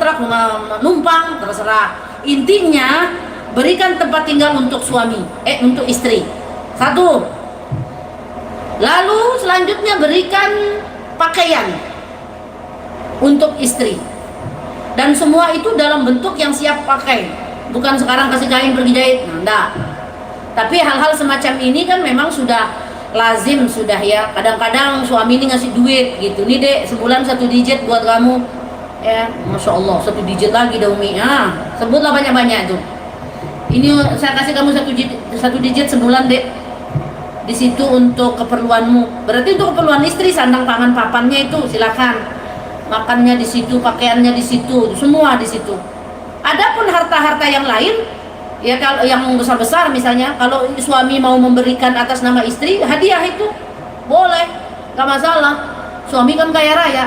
kontrak, rumah numpang, terserah. Intinya berikan tempat tinggal untuk suami, untuk istri. Satu. Lalu selanjutnya berikan pakaian untuk istri. Dan semua itu dalam bentuk yang siap pakai. Bukan sekarang kasih kain pergi jahit. Nah, enggak. Tapi hal-hal semacam ini kan memang sudah lazim sudah ya. Kadang-kadang suami ini ngasih duit gitu. Nih dek, sebulan 1 digit buat kamu. Ya, Masya Allah 1 digit lagi dah Umi. Sebutlah banyak-banyak tuh. Ini saya kasih kamu 1 digit sebulan dek. Di situ untuk keperluanmu. Berarti untuk keperluan istri, sandang pangan papannya itu silakan. Makannya di situ, pakaiannya di situ, semua di situ. Adapun harta-harta yang lain, ya kalau yang besar-besar misalnya, kalau suami mau memberikan atas nama istri, hadiah itu boleh, nggak masalah. Suami kan kaya raya,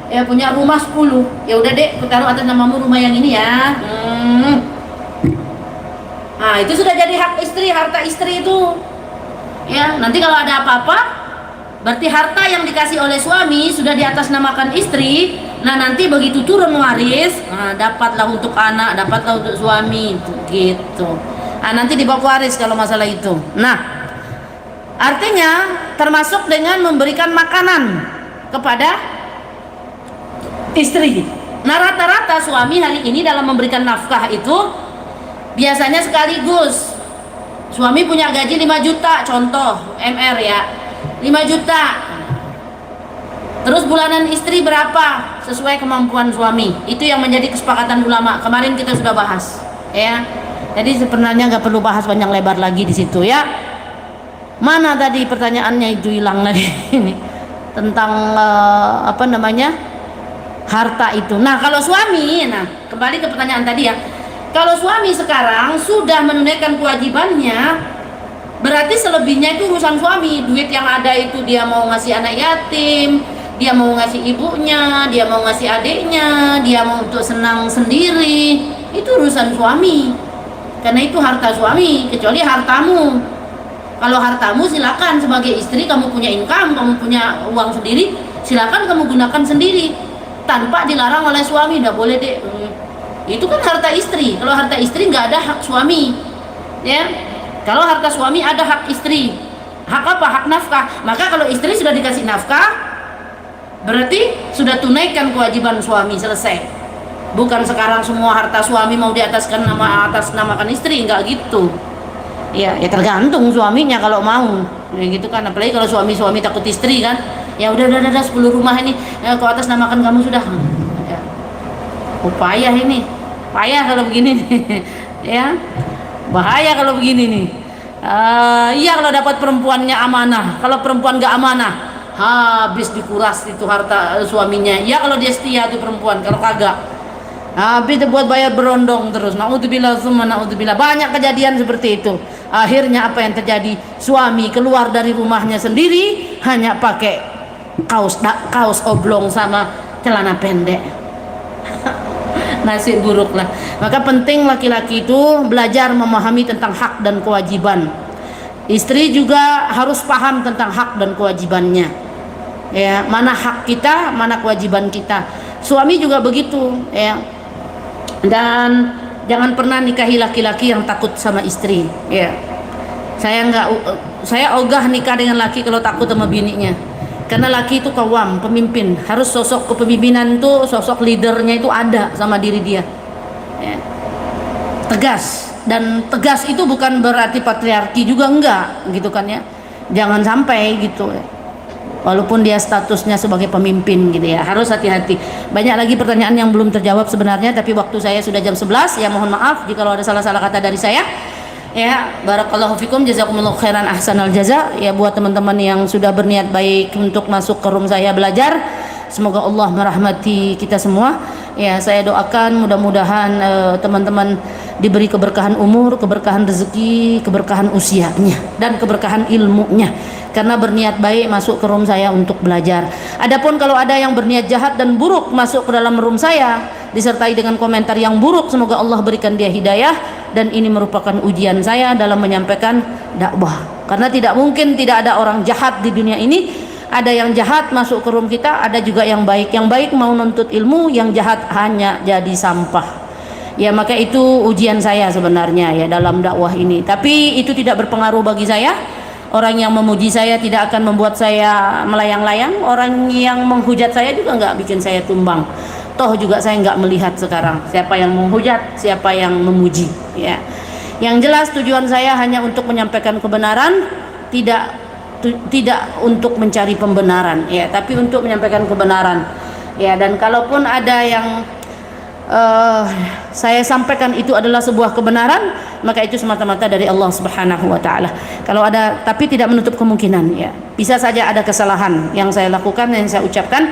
ya punya rumah 10, ya udah dek, taruh atas namamu rumah yang ini ya. Nah itu sudah jadi hak istri, harta istri itu. Ya nanti kalau ada apa-apa, berarti harta yang dikasih oleh suami sudah di atas namakan istri. Nah nanti begitu turun waris, dapatlah untuk anak, dapatlah untuk suami, gitu. Nah nanti dibawa waris kalau masalah itu. Nah artinya termasuk dengan memberikan makanan kepada istri. Nah rata-rata suami hari ini dalam memberikan nafkah itu biasanya sekaligus. Suami punya gaji 5 juta, contoh MR ya, 5 juta. Terus bulanan istri berapa? Sesuai kemampuan suami. Itu yang menjadi kesepakatan ulama. Kemarin kita sudah bahas, ya. Jadi sebenarnya nggak perlu bahas panjang lebar lagi di situ ya. Mana tadi pertanyaannya itu hilang lagi ini tentang apa namanya? Harta itu. Nah, kalau suami, nah kembali ke pertanyaan tadi ya. Kalau suami sekarang sudah menunaikan kewajibannya, berarti selebihnya itu urusan suami. Duit yang ada itu dia mau ngasih anak yatim, dia mau ngasih ibunya, dia mau ngasih adiknya, dia mau untuk senang sendiri, itu urusan suami. Karena itu harta suami, kecuali hartamu. Kalau hartamu silakan sebagai istri, kamu punya income, kamu punya uang sendiri, silakan kamu gunakan sendiri tanpa dilarang oleh suami. Udah boleh deh. Itu kan harta istri. Kalau harta istri nggak ada hak suami, ya. Kalau harta suami ada hak istri. Hak apa? Hak nafkah. Maka kalau istri sudah dikasih nafkah, berarti sudah tunaikan kewajiban suami, selesai. Bukan sekarang semua harta suami mau atas namakan istri, nggak gitu. Ya tergantung suaminya kalau mau. Ya gitu kan. Apalagi kalau suami takut istri kan. Ya udah 10 rumah ini kau atas namakan kamu sudah. Ya. Payah ini. Payah kalau begini nih. Ya. Bahaya kalau begini nih. Iya kalau dapat perempuannya amanah. Kalau perempuan gak amanah, habis dikuras itu harta suaminya. Ya kalau dia setia tuh perempuan. Kalau kagak, habis buat bayar berondong terus. Naudzubillah summa naudzubillah. Banyak kejadian seperti itu. Akhirnya apa yang terjadi? Suami keluar dari rumahnya sendiri hanya pakai kaos oblong sama celana pendek. Nasib buruk lah. Maka penting laki-laki itu belajar memahami tentang hak dan kewajiban. Istri juga harus paham tentang hak dan kewajibannya. Ya, mana hak kita, mana kewajiban kita. Suami juga begitu, ya. Dan jangan pernah nikahi laki-laki yang takut sama istri, ya. Saya ogah nikah dengan laki kalau takut sama bininya. Karena laki itu kawam, pemimpin. Harus sosok kepemimpinan itu, sosok leadernya itu ada sama diri dia, ya. Tegas. Dan tegas itu bukan berarti patriarki juga, enggak gitu kan ya. Jangan sampai gitu ya. Walaupun dia statusnya sebagai pemimpin gitu ya. Harus hati-hati. Banyak lagi pertanyaan yang belum terjawab sebenarnya, tapi waktu saya sudah jam 11 ya, mohon maaf jika ada salah-salah kata dari saya. Ya, barakallahu fikum, jazakumullahu khairan ahsanal jaza. Ya, buat teman-teman yang sudah berniat baik untuk masuk ke room saya belajar, semoga Allah merahmati kita semua. Ya, saya doakan mudah-mudahan teman-teman diberi keberkahan umur, keberkahan rezeki, keberkahan usianya, dan keberkahan ilmunya. Karena berniat baik masuk ke room saya untuk belajar. Adapun kalau ada yang berniat jahat dan buruk masuk ke dalam room saya, disertai dengan komentar yang buruk, semoga Allah berikan dia hidayah. Dan ini merupakan ujian saya dalam menyampaikan dakwah. Karena tidak mungkin tidak ada orang jahat di dunia ini. ada yang jahat masuk ke room kita, ada juga yang baik. Yang baik mau nuntut ilmu, yang jahat hanya jadi sampah. Ya, maka itu ujian saya sebenarnya ya dalam dakwah ini. Tapi itu tidak berpengaruh bagi saya. Orang yang memuji saya tidak akan membuat saya melayang-layang. Orang yang menghujat saya juga nggak bikin saya tumbang. Toh juga saya nggak melihat sekarang siapa yang menghujat, siapa yang memuji. Ya, yang jelas tujuan saya hanya untuk menyampaikan kebenaran, tidak untuk mencari pembenaran. Ya, tapi untuk menyampaikan kebenaran. Ya, dan kalaupun ada yang saya sampaikan itu adalah sebuah kebenaran, maka itu semata-mata dari Allah Subhanahu wa taala. Kalau ada, tapi tidak menutup kemungkinan ya. Bisa saja ada kesalahan yang saya lakukan, yang saya ucapkan.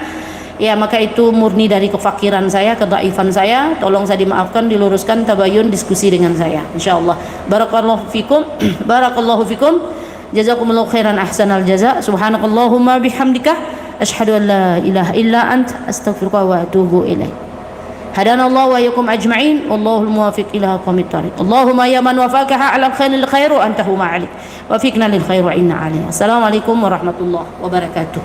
Ya, maka itu murni dari kefakiran saya, kedhaifan saya. Tolong saya dimaafkan, diluruskan, tabayun, diskusi dengan saya insyaallah. Barakallahu fikum. Barakallahu fikum. Jazakumullahu khairan ahsanal jaza. Subhanakallahumma bihamdika asyhadu an la ilaha illa ant astaghfiruka wa atubu ilaik. هدانا الله وإياكم أجمعين والله الموافق إلى أقوم الطريق. اللهم يا من وفقك على الخير وأنت هو ما عليك وفقنا للخير وإنا عليه. السلام عليكم ورحمة الله وبركاته.